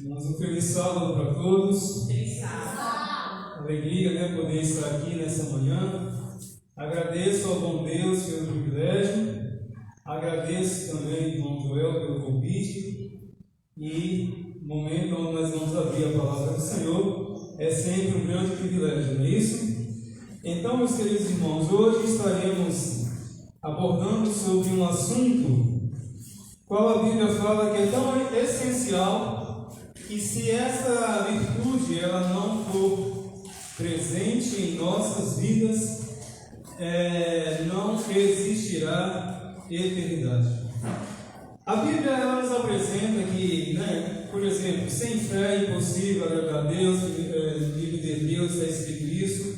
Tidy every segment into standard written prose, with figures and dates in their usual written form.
Um feliz sábado para todos. Feliz sábado. Alegria, poder estar aqui nessa manhã. Agradeço ao bom Deus pelo privilégio. Agradeço também, irmão Joel, pelo convite. E no momento onde nós vamos abrir a palavra do Senhor, é sempre um grande privilégio, não é isso? Então, meus queridos irmãos, hoje estaremos abordando sobre um assunto qual a Bíblia fala que é tão essencial, e se essa virtude ela não for presente em nossas vidas, não existirá eternidade. A Bíblia ela nos apresenta que, por exemplo, sem fé é impossível agradar a Deus, no livro de Deus está escrito isso.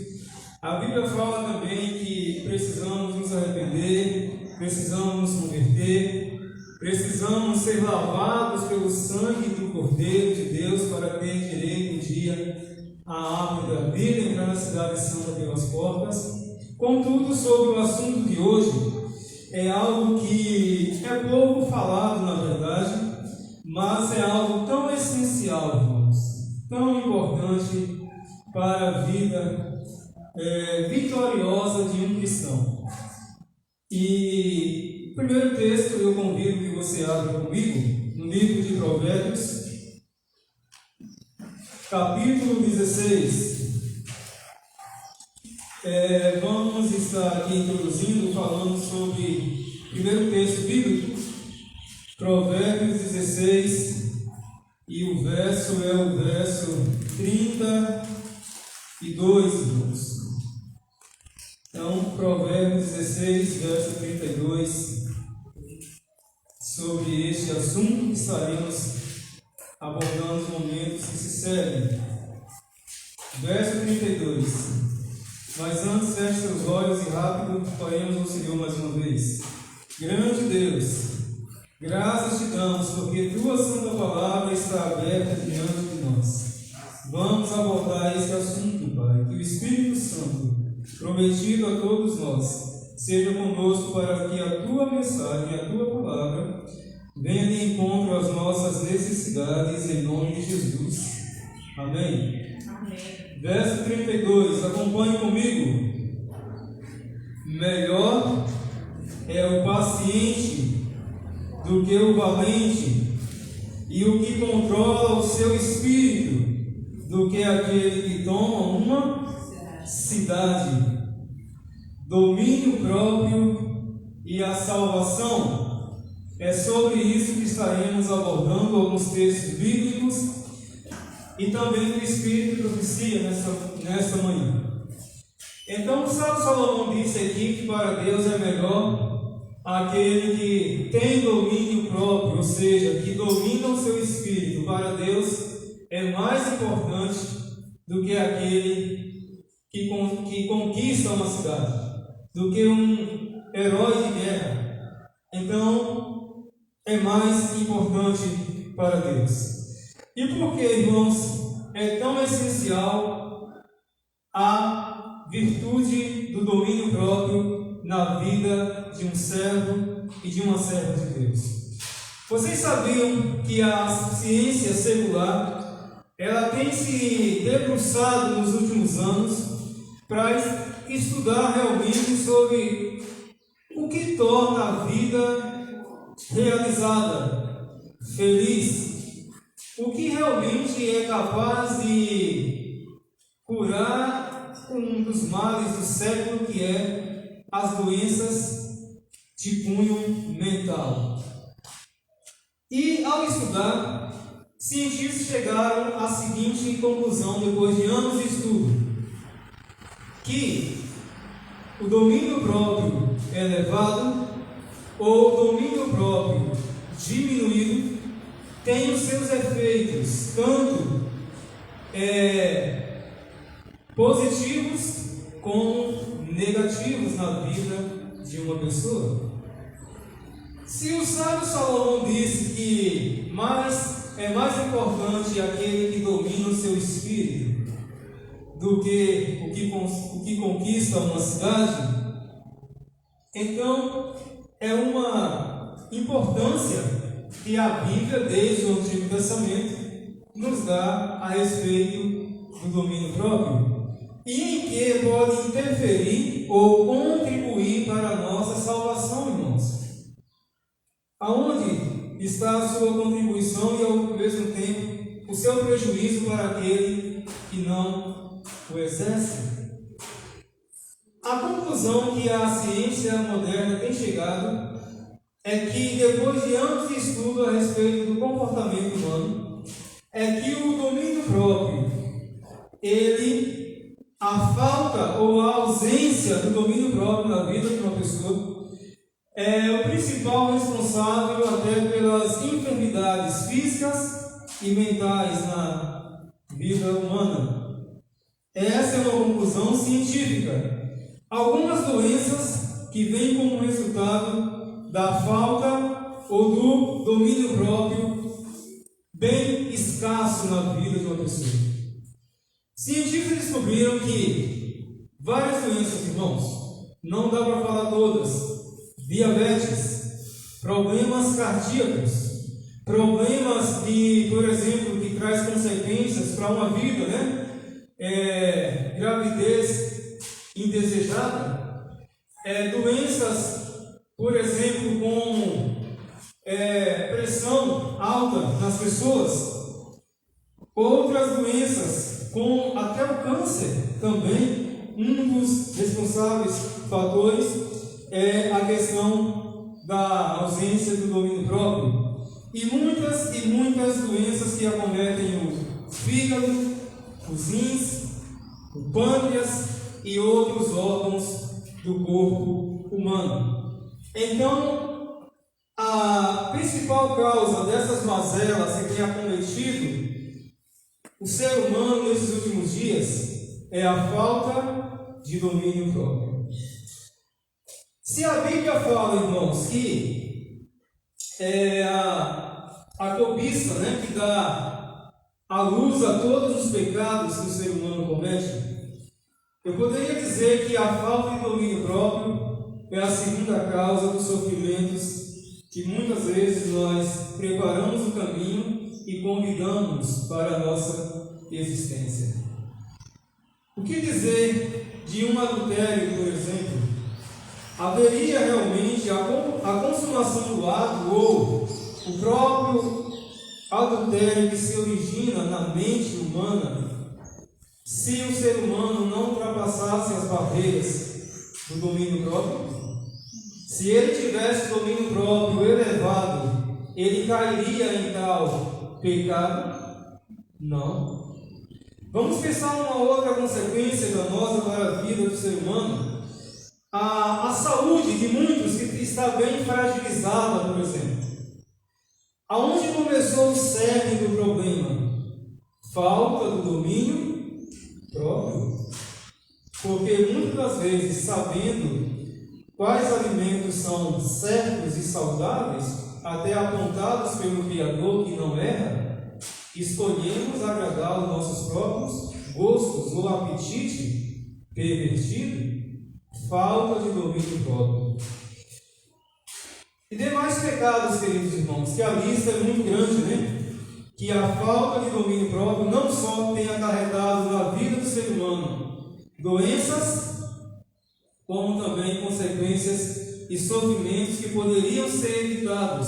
A Bíblia fala também que precisamos nos arrepender, precisamos nos converter, precisamos ser lavados pelo sangue do Cordeiro de Deus para ter direito um dia à árvore da vida, entrar na cidade santa pelas portas. Contudo, sobre o assunto de hoje, é algo que é pouco falado na verdade, mas é algo tão essencial, irmãos, tão importante para a vida vitoriosa de um cristão. E o primeiro texto eu convido que você abra comigo no livro de Provérbios, capítulo 16. Vamos estar aqui introduzindo, falando sobre o primeiro texto bíblico, Provérbios 16, e o verso é o verso 32, irmãos. Então, Provérbios 16, verso 32, sobre este assunto que estaremos abordando os momentos que se seguem. Verso 32. Mas antes, feche seus olhos e rápido oremos ao Senhor mais uma vez. Grande Deus, graças te damos, porque tua santa palavra está aberta diante de nós. Vamos abordar esse assunto, Pai, que o Espírito Santo, prometido a todos nós, seja conosco para que a tua mensagem, a tua palavra, venha de encontro às nossas necessidades, em nome de Jesus. Amém. Verso 32, acompanhe comigo. Melhor é o paciente do que o valente, e o que controla o seu espírito do que aquele que toma uma cidade. Domínio próprio e a salvação. É sobre isso que estaremos abordando alguns textos bíblicos e também o Espírito de profecia nesta manhã. Então, o sábio Salomão disse aqui que para Deus é melhor aquele que tem domínio próprio, ou seja, que domina o seu espírito. Para Deus é mais importante do que aquele que conquista uma cidade, do que um herói de guerra. Então, é mais importante para Deus. E por que, irmãos, é tão essencial a virtude do domínio próprio na vida de um servo e de uma serva de Deus? Vocês sabiam que a ciência secular ela tem se debruçado nos últimos anos para estudar realmente sobre o que torna a vida realizada, feliz, o que realmente é capaz de curar um dos males do século, que é as doenças de cunho mental. E ao estudar, cientistas chegaram à seguinte conclusão, depois de anos de estudo, que o domínio próprio elevado ou o domínio próprio diminuído tem os seus efeitos, tanto positivos como negativos na vida de uma pessoa. Se o sábio Salomão disse que é mais importante aquele que domina o seu espírito do que o que conquista uma cidade, então é uma importância que a Bíblia, desde o Antigo Testamento, nos dá a respeito do domínio próprio e em que pode interferir ou contribuir para a nossa salvação, irmãos. Aonde está a sua contribuição e, ao mesmo tempo, o seu prejuízo para aquele que não o exerce? A conclusão que a ciência moderna tem chegado é que, depois de anos de estudo a respeito do comportamento humano, é que o domínio próprio, a falta ou a ausência do domínio próprio na vida de uma pessoa, é o principal responsável até pelas enfermidades físicas e mentais na vida humana. Essa é uma conclusão científica. Algumas doenças que vêm como resultado da falta ou do domínio próprio bem escasso na vida de uma pessoa. Cientistas descobriram que várias doenças, irmãos, não dá para falar todas: diabetes, problemas cardíacos, problemas de, por exemplo, que traz consequências para uma vida, gravidez indesejada, doenças, por exemplo, como pressão alta nas pessoas, outras doenças, como até o câncer também. Um dos responsáveis fatores é a questão da ausência do domínio próprio. E muitas doenças que acometem o fígado, os rins, o pâncreas e outros órgãos do corpo humano. Então, a principal causa dessas mazelas que tem acometido o ser humano nesses últimos dias é a falta de domínio próprio. Se a Bíblia fala, irmãos, que a cobiça, que dá a luz a todos os pecados que o ser humano comete, eu poderia dizer que a falta de domínio próprio é a segunda causa dos sofrimentos que muitas vezes nós preparamos o caminho e convidamos para a nossa existência. O que dizer de um adultério, por exemplo? Haveria realmente a consumação do ato ou o próprio adultério que se origina na mente humana se o ser humano não ultrapassasse as barreiras do domínio próprio? Se ele tivesse domínio próprio elevado, ele cairia em tal pecado? Não. Vamos pensar uma outra consequência danosa para a vida do ser humano. A saúde de muitos que está bem fragilizada, por exemplo. Aonde começou o cerne do problema? Falta do domínio próprio. Porque muitas das vezes, sabendo quais alimentos são certos e saudáveis, até apontados pelo Criador que não erra, escolhemos agradar os nossos próprios gostos ou apetite pervertido. Falta de domínio próprio. E demais pecados, queridos irmãos, que a lista é muito grande, que a falta de domínio próprio não só tem acarretado na vida do ser humano doenças, como também consequências e sofrimentos que poderiam ser evitados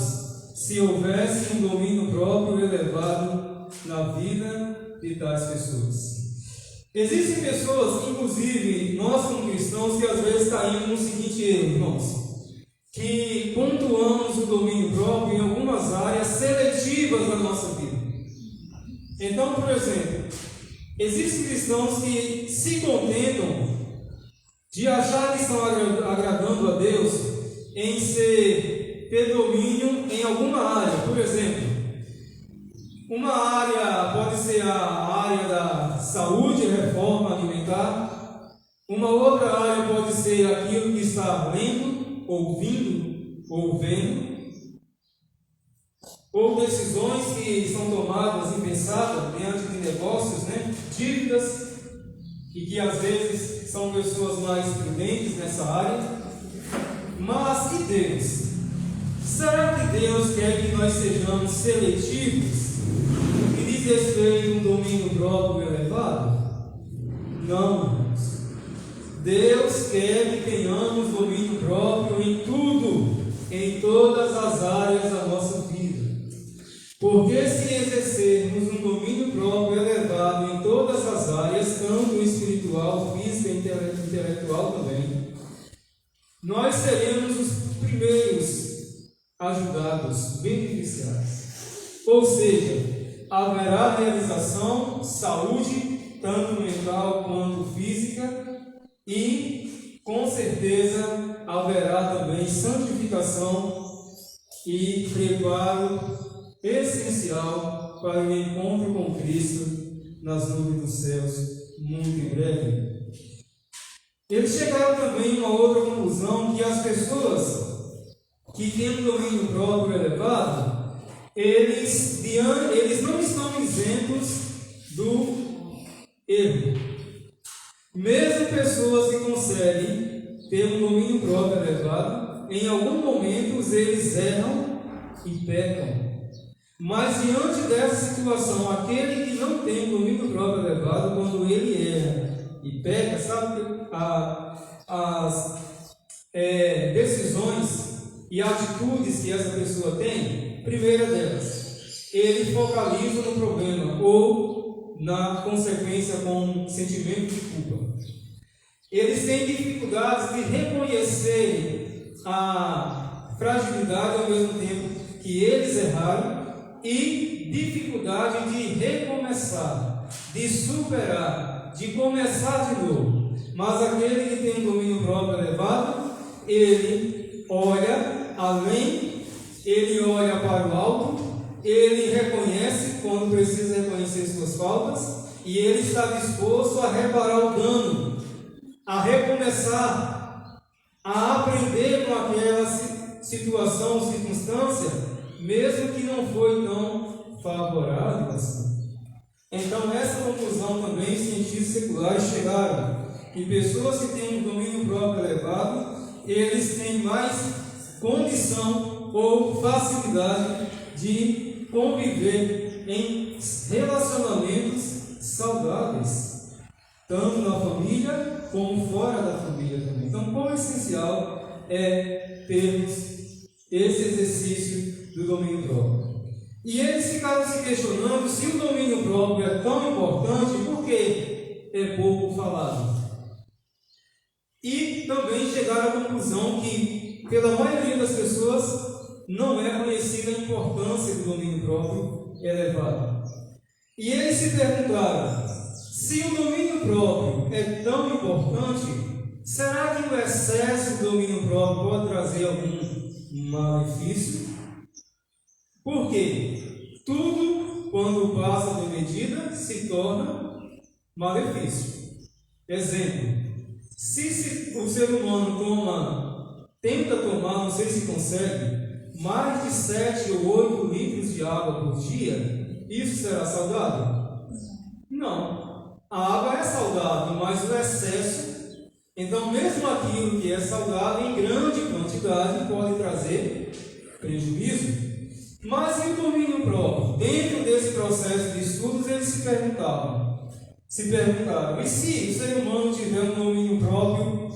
se houvesse um domínio próprio elevado na vida de tais pessoas. Existem pessoas, inclusive nós como cristãos, que às vezes caímos no seguinte erro, irmãos, que pontuamos o domínio próprio em algumas áreas seletivas da nossa vida. Então, por exemplo, existem cristãos que se contentam de achar que estão agradando a Deus em ter domínio em alguma área. Por exemplo, uma área pode ser a área da saúde, reforma alimentar. Uma outra área pode ser aquilo que está lendo, ouvindo ou vendo. Ou decisões que são tomadas e pensadas diante de negócios, dívidas, e que às vezes são pessoas mais prudentes nessa área. Mas e Deus? Será que Deus quer que nós sejamos seletivos no que diz respeito a um domínio próprio elevado? Não, irmãos. Deus quer que tenhamos domínio próprio em tudo, em todas as áreas da nossa vida. Porque se exercermos um domínio próprio elevado em todas as áreas, tanto espiritual, física e intelectual também, nós seremos os primeiros ajudados, beneficiados. Ou seja, haverá realização, saúde, tanto mental quanto física, e com certeza haverá também santificação e preparo essencial para o encontro com Cristo nas nuvens dos céus, muito em breve. Eles chegaram também a uma outra conclusão, que as pessoas que têm um domínio próprio elevado, eles não estão isentos do erro. Mesmo pessoas que conseguem ter um domínio próprio elevado, em algum momento eles erram e pecam. Mas diante dessa situação, aquele que não tem um domínio próprio elevado, quando ele erra e peca, sabe, as decisões e atitudes que essa pessoa tem, primeira delas, ele focaliza no problema ou na consequência com um sentimento de culpa. Eles têm dificuldades de reconhecer a fragilidade ao mesmo tempo que eles erraram e dificuldade de recomeçar, de superar, de começar de novo. Mas aquele que tem um domínio próprio elevado, ele olha além, ele olha para o alto, ele reconhece quando precisa reconhecer suas faltas e ele está disposto a reparar o dano, a recomeçar, a aprender com aquela situação ou circunstância, mesmo que não foi tão favorável assim. Então, essa conclusão também cientistas seculares chegaram, que pessoas que têm um domínio próprio elevado, eles têm mais condição ou facilidade de conviver em relacionamentos saudáveis, tanto na família como fora da família também. Então, quão essencial é termos esse exercício do domínio próprio. E eles ficaram se questionando se o domínio próprio é tão importante, por que é pouco falado? E também chegaram à conclusão que, pela maioria das pessoas, não é conhecida a importância do domínio próprio elevado. E eles se perguntaram, se o domínio próprio é tão importante, será que o excesso do domínio próprio pode trazer algum malefício? Por quê? Tudo, quando passa de medida, se torna malefício. Exemplo, se o ser humano tenta tomar, não sei se consegue, mais de 7 ou 8 litros de água por dia, isso será saudável? Não. A água é saudável, mas o excesso, então mesmo aquilo que é saudável em grande quantidade pode trazer prejuízo. Mas e o domínio próprio? Dentro desse processo de estudos, eles se perguntaram, e se o ser humano tiver um domínio próprio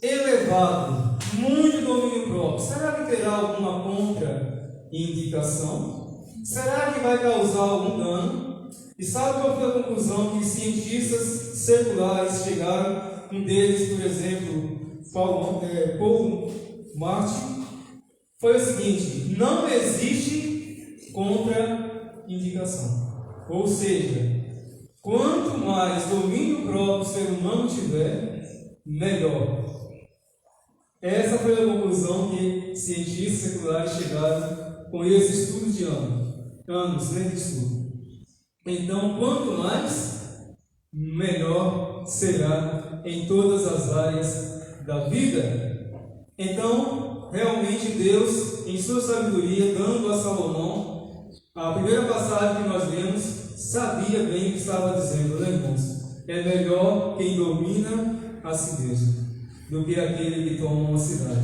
elevado, muito domínio próprio, será que terá alguma contraindicação? Será que vai causar algum dano? E sabe qual foi a conclusão que cientistas seculares chegaram? Um deles, por exemplo, Paul Martin, foi o seguinte: não existe contraindicação. Ou seja, quanto mais domínio próprio o ser humano tiver, melhor. Essa foi a conclusão que cientistas seculares chegaram com esse estudo de anos de estudo. Então, quanto mais, melhor será em todas as áreas da vida. Então, realmente Deus, em sua sabedoria, dando a Salomão, a primeira passagem que nós vemos, sabia bem o que estava dizendo, né, irmãos? É melhor quem domina a si mesmo do que aquele que toma uma cidade.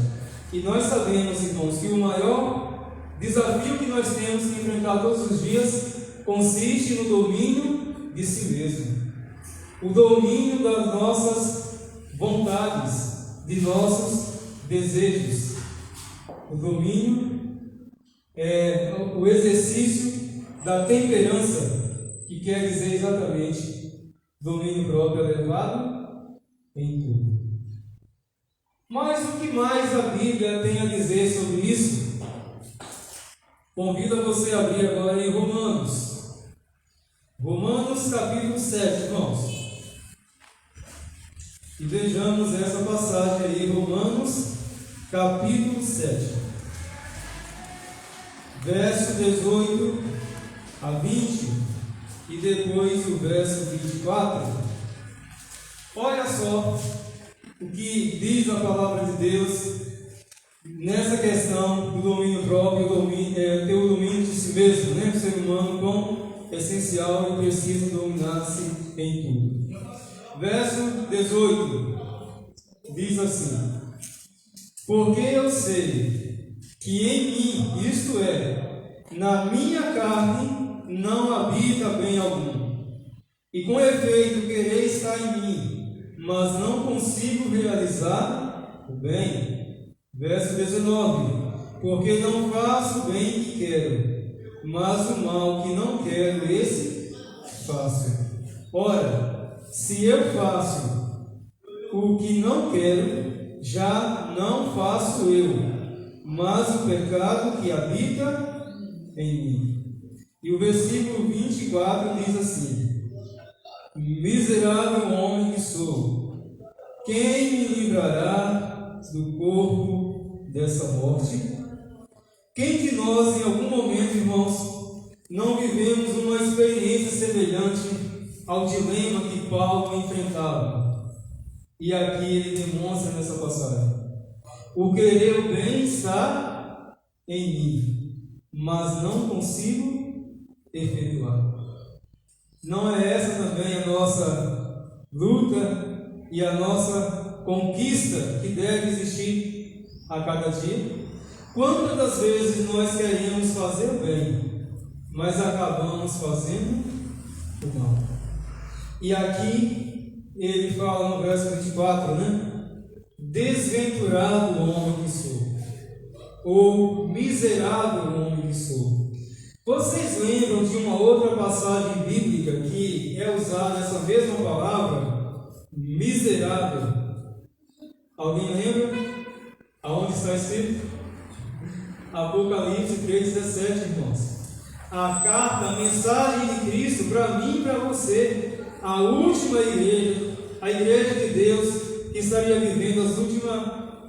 E nós sabemos, irmãos, que o maior desafio que nós temos que enfrentar todos os dias consiste no domínio de si mesmo. O domínio das nossas vontades, de nossos desejos. O domínio é o exercício da temperança, que quer dizer exatamente domínio próprio elevado em tudo. Mas o que mais a Bíblia tem a dizer sobre isso? Convido você a abrir agora em Romanos. Romanos capítulo 7, irmãos. E vejamos essa passagem aí, Romanos capítulo 7, verso 18 a 20, e depois o verso 24. Olha só o que diz a palavra de Deus nessa questão do domínio próprio, ter o domínio de si mesmo, né? O ser humano quão essencial e precisa dominar-se em tudo. Verso 18 diz assim: porque eu sei que em mim, isto é, na minha carne, não habita bem algum. E com efeito querer estar em mim, mas não consigo realizar o bem. Verso 19: porque não faço o bem que quero, mas o mal que não quero, esse faço. Ora, se eu faço o que não quero, já não faço eu, mas o pecado que habita em mim. E o versículo 24 diz assim: miserável homem que sou, quem me livrará do corpo dessa morte? Quem de nós, em algum momento, irmãos, não vivemos uma experiência semelhante ao dilema que Paulo enfrentava? E aqui ele demonstra nessa passagem: o querer o bem está em mim, mas não consigo efetuar. Não é essa também a nossa luta e a nossa conquista que deve existir a cada dia? Quantas das vezes nós queremos fazer o bem, mas acabamos fazendo o mal? E aqui ele fala no verso 24, né? Desventurado homem que sou, ou miserável homem que sou. Vocês lembram de uma outra passagem bíblica que é usada essa mesma palavra, miserável? Alguém lembra? Aonde está escrito? Apocalipse 3,17, irmãos. A carta, a mensagem de Cristo para mim e para você, a última igreja, a igreja de Deus que estaria vivendo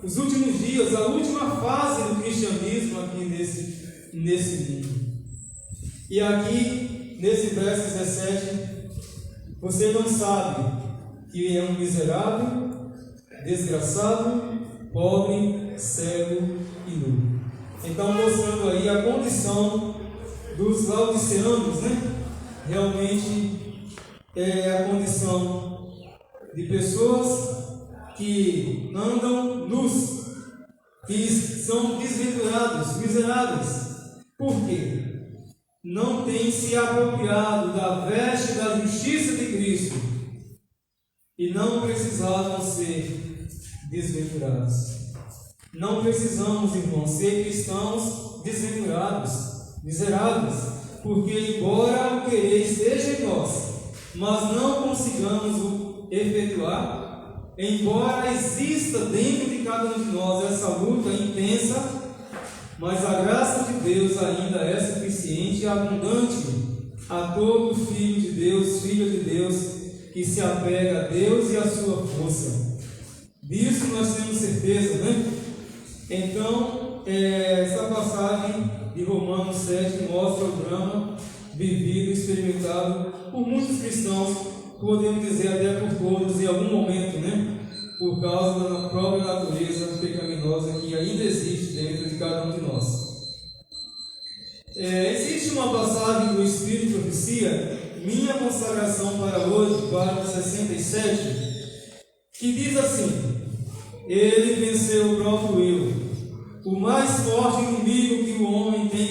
os últimos dias, a última fase do cristianismo aqui nesse mundo. E aqui, nesse verso 17, você não sabe que é um miserável, desgraçado, pobre, cego e nu. Então, mostrando aí a condição dos laodiceanos, né? Realmente é a condição de pessoas que andam nus, que são desventurados, miseráveis. Por quê? Não têm se apropriado da veste da justiça de Cristo e não precisavam ser desventurados. Não precisamos, irmãos, ser cristãos desventurados, miseráveis, porque embora o querer esteja em nós, mas não consigamos o efetuar, embora exista dentro de cada um de nós essa luta intensa, mas a graça de Deus ainda é suficiente e abundante a todo filho de Deus, filha de Deus, que se apega a Deus e a sua força. Disso nós temos certeza, né? Então, essa passagem de Romanos 7 mostra o drama vivido e experimentado por muitos cristãos, podemos dizer até por todos em algum momento, né? Por causa da própria natureza pecaminosa que ainda existe dentro de cada um de nós. Existe uma passagem do Espírito de Profecia, minha consagração para hoje, página 67, que diz assim: ele venceu o próprio eu, o mais forte inimigo que o homem tem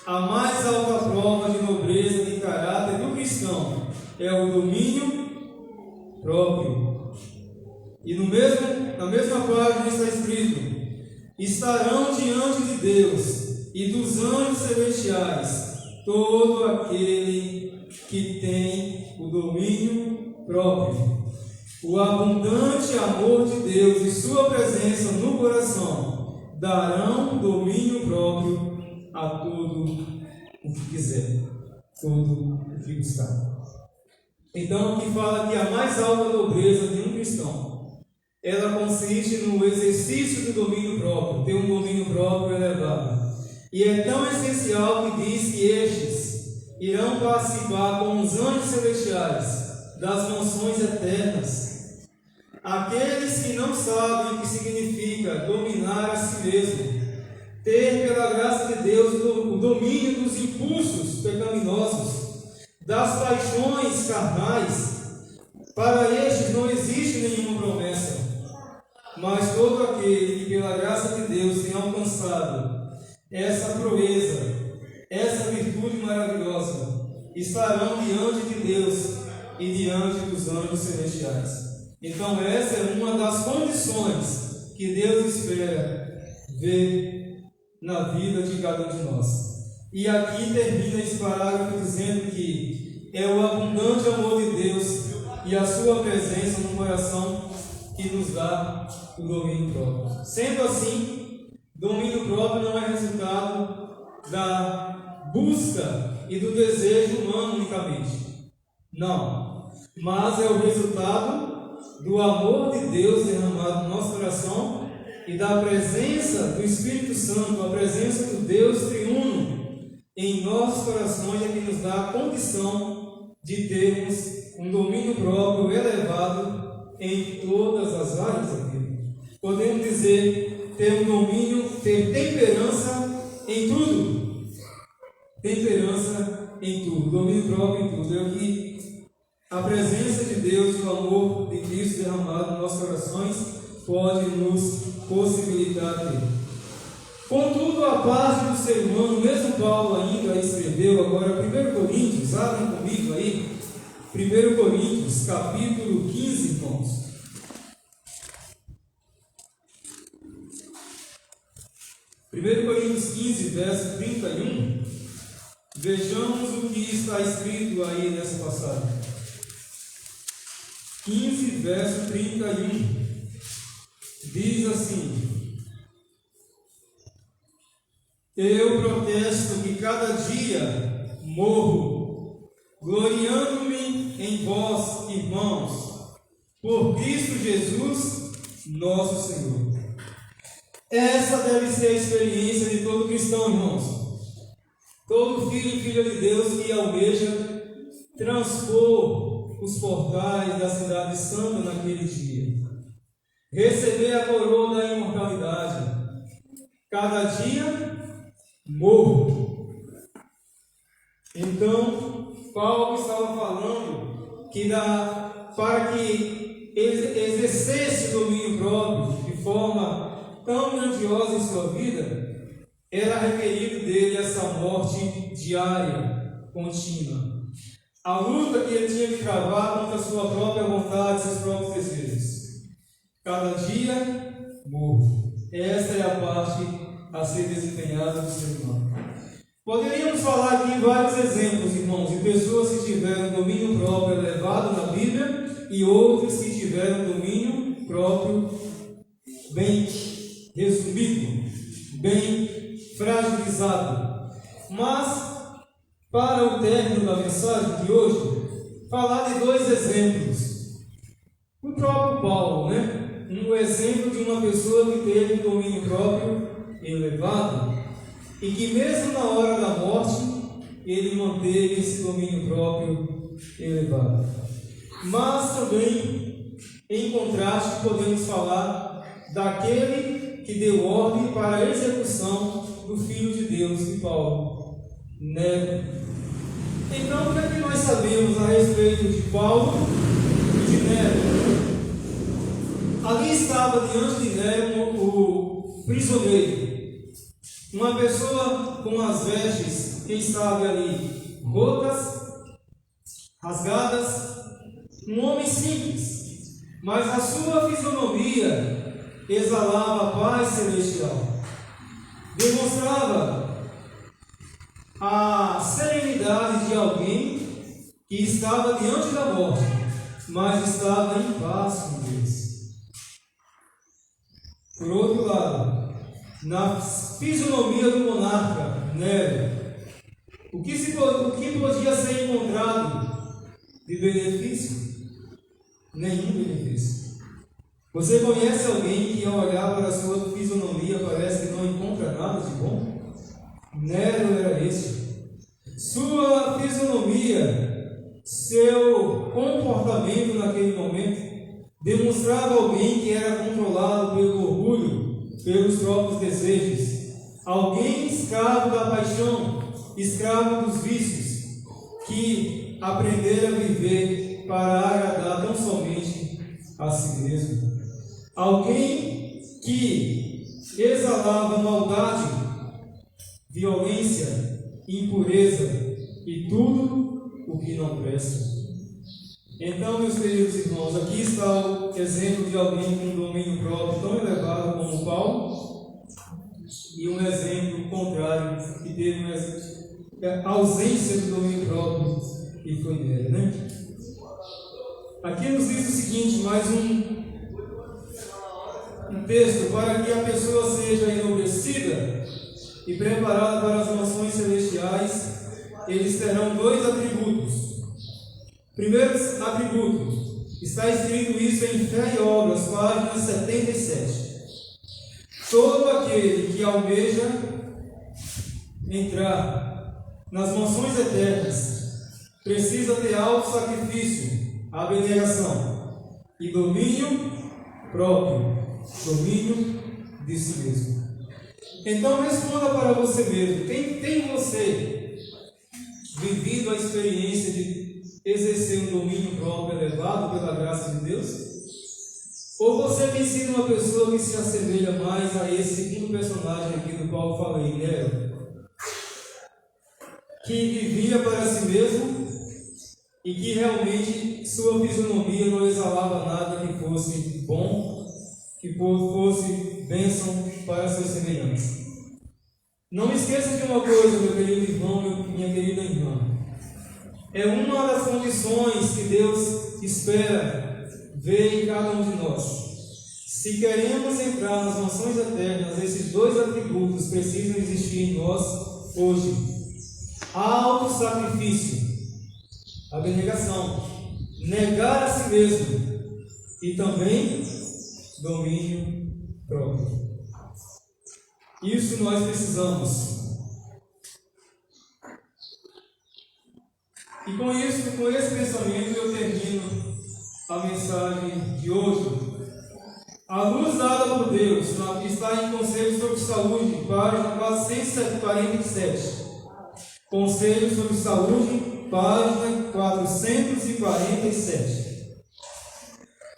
A mais alta prova de nobreza de caráter do cristão é o domínio próprio. E na mesma página está escrito: estarão diante de Deus e dos anjos celestiais todo aquele que tem o domínio próprio. O abundante amor de Deus e sua presença no coração darão domínio próprio a tudo o que quiser, tudo o que buscar. Então, aqui fala que a mais alta nobreza de um cristão, ela consiste no exercício do domínio próprio, ter um domínio próprio elevado. E é tão essencial que diz que estes irão participar com os anjos celestiais das mansões eternas. Aqueles que não sabem o que significa dominar a si mesmo, ter pela graça de Deus o domínio dos impulsos pecaminosos, das paixões carnais, para estes não existe nenhuma promessa. Mas todo aquele que pela graça de Deus tem alcançado essa proeza, essa virtude maravilhosa, estarão diante de Deus e diante dos anjos celestiais. Então essa é uma das condições que Deus espera ver na vida de cada um de nós. E aqui termina esse parágrafo dizendo que é o abundante amor de Deus e a sua presença no coração que nos dá o domínio próprio. Sendo assim, domínio próprio não é resultado da busca e do desejo humano unicamente. Não. Mas é o resultado do amor de Deus derramado no nosso coração e da presença do Espírito Santo, a presença do Deus triuno em nossos corações é que nos dá a condição de termos um domínio próprio elevado em todas as áreas da vida. Podemos dizer ter um domínio, ter temperança em tudo. Temperança em tudo, domínio próprio em tudo. É o que a presença de Deus e o amor de Cristo derramado nos nossos corações pode nos possibilitar ter. Contudo, a parte do ser humano, mesmo Paulo ainda escreveu agora 1 Coríntios, abrem comigo aí, 1 Coríntios, capítulo 15, irmãos. 1 Coríntios 15, verso 31, vejamos o que está escrito aí nessa passagem. 15, verso 31, diz assim: eu protesto que cada dia morro, gloriando-me em vós, irmãos, por Cristo Jesus, nosso Senhor. Essa deve ser a experiência de todo cristão, irmãos. Todo filho e filha de Deus que almeja transpor os portais da cidade santa naquele dia. Receber a coroa da imortalidade. Cada dia morro. Então, Paulo estava falando que para que exercesse o domínio próprio de forma tão grandiosa em sua vida, era requerido dele essa morte diária, contínua. A luta que ele tinha que travar contra a sua própria vontade, seus próprios desejos. Cada dia morro. Essa é a parte a ser desempenhada do ser humano. Poderíamos falar aqui vários exemplos, irmãos, de pessoas que tiveram domínio próprio elevado na Bíblia e outras que tiveram domínio próprio bem resumido, bem fragilizado. Mas, para o término da mensagem de hoje, falar de dois exemplos. O próprio Paulo, um exemplo de uma pessoa que teve um domínio próprio elevado e que mesmo na hora da morte, ele manteve esse domínio próprio elevado. Mas também, em contraste, podemos falar daquele que deu ordem para a execução do Filho de Deus, de Paulo, Nero. Então, o que é que nós sabemos a respeito de Paulo e de Nero? Ali estava diante de Nero o prisioneiro. Uma pessoa com as vestes, quem sabe ali, rotas, rasgadas, um homem simples, mas a sua fisionomia exalava paz celestial, demonstrava a serenidade de alguém que estava diante da morte, mas estava em paz com Deus. Por outro lado, na fisionomia do monarca Nero, o que podia ser encontrado de benefício? Nenhum benefício. Você conhece alguém que, ao olhar para a sua fisionomia, parece que não encontra nada de bom? Nero era esse. Sua fisionomia, seu comportamento naquele momento, demonstrava alguém que era controlado pelo orgulho, pelos próprios desejos, alguém escravo da paixão, escravo dos vícios, que aprendera a viver para agradar tão somente a si mesmo. Alguém que exalava maldade, violência, impureza e tudo o que não presta. Então, meus queridos irmãos, aqui está o exemplo de alguém com um domínio próprio tão elevado como Paulo, e um exemplo contrário, que teve uma ausência do domínio próprio, que foi nele, né? Aqui nos diz o seguinte, mais um texto: para que a pessoa seja enobrecida e preparada para as mansões celestiais, eles terão dois atributos. Primeiro atributo, está escrito isso em Fé e Obras, página 77. Todo aquele que almeja entrar nas mansões eternas precisa ter alto sacrifício, abnegação e domínio próprio, domínio de si mesmo. Então responda para você mesmo: tem você vivido a experiência de exercer um domínio próprio elevado pela graça de Deus? Ou você tem sido uma pessoa que se assemelha mais a esse segundo personagem aqui do qual falei, Nero, que vivia para si mesmo e que realmente sua fisionomia não exalava nada que fosse bom, que fosse bênção para seus semelhantes? Não esqueça de uma coisa, meu querido irmão, minha querida irmã. É uma das condições que Deus espera ver em cada um de nós. Se queremos entrar nas mansões eternas, esses dois atributos precisam existir em nós hoje: auto-sacrifício, abnegação, negar a si mesmo, e também domínio próprio. Isso nós precisamos. E com esse pensamento eu termino a mensagem de hoje. A luz dada por Deus, que está em Conselho sobre Saúde, página 447. Conselho sobre Saúde, página 447.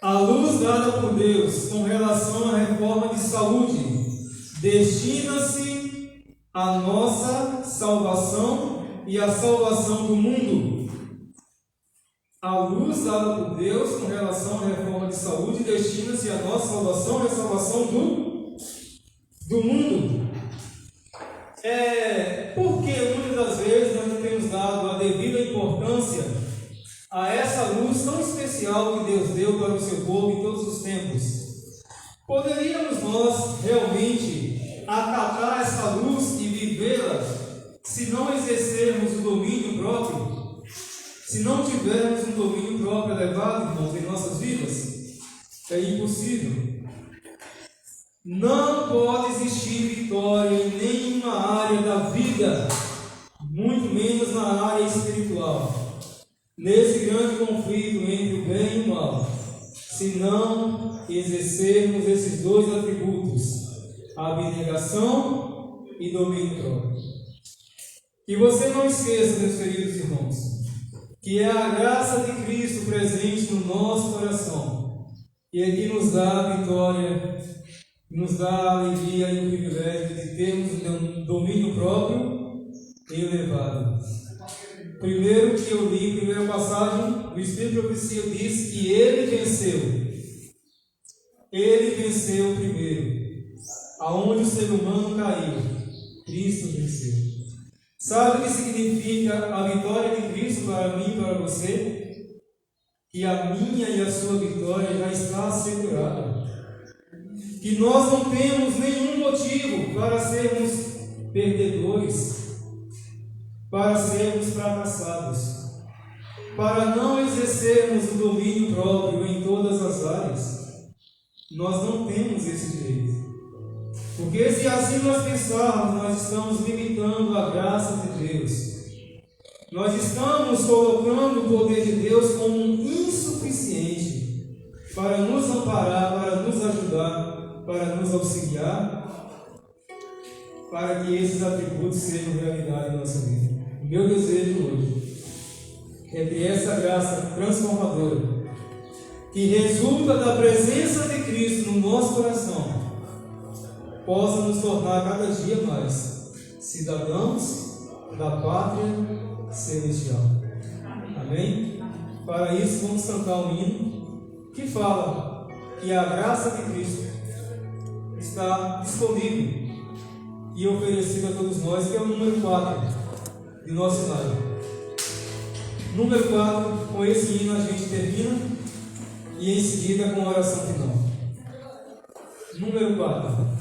A luz dada por Deus com relação à reforma de saúde destina-se à nossa salvação e à salvação do mundo. A luz dada por Deus com relação à reforma de saúde destina-se à nossa salvação e à salvação do mundo. Porque muitas das vezes nós não temos dado a devida importância a essa luz tão especial que Deus deu para o seu povo em todos os tempos. Poderíamos nós realmente acatar essa luz e vivê-la se não exercermos o domínio próprio? Se não tivermos um domínio próprio elevado, irmãos, em nossas vidas? É impossível. Não pode existir vitória em nenhuma área da vida, muito menos na área espiritual, nesse grande conflito entre o bem e o mal, se não exercermos esses dois atributos: abnegação e domínio próprio. E você não esqueça, meus queridos irmãos, que é a graça de Cristo presente no nosso coração e é que nos dá a vitória nos dá a alegria e o privilégio de termos um domínio próprio e elevado. Primeiro que eu li, primeira passagem, o Espírito de Profecia diz que ele venceu. Ele venceu primeiro. Aonde o ser humano caiu, Cristo venceu. Sabe o que significa a vitória de Cristo para mim e para você? Que a minha e a sua vitória já está assegurada. Que nós não temos nenhum motivo para sermos perdedores, para sermos fracassados, para não exercermos o domínio próprio em todas as áreas. Nós não temos esse direito. Porque se assim nós pensarmos, nós estamos limitando a graça de Deus. Nós estamos colocando o poder de Deus como insuficiente para nos amparar, para nos ajudar, para nos auxiliar, para que esses atributos sejam realidade em nossa vida. O meu desejo hoje é que essa graça transformadora, que resulta da presença de Cristo no nosso coração, possa nos tornar cada dia mais cidadãos da pátria celestial. Amém? Para isso vamos cantar um hino que fala que a graça de Cristo está disponível e oferecida a todos nós, que é o número 4 de nosso cenário. Número 4, com esse hino a gente termina e em seguida com a oração final. Número 4.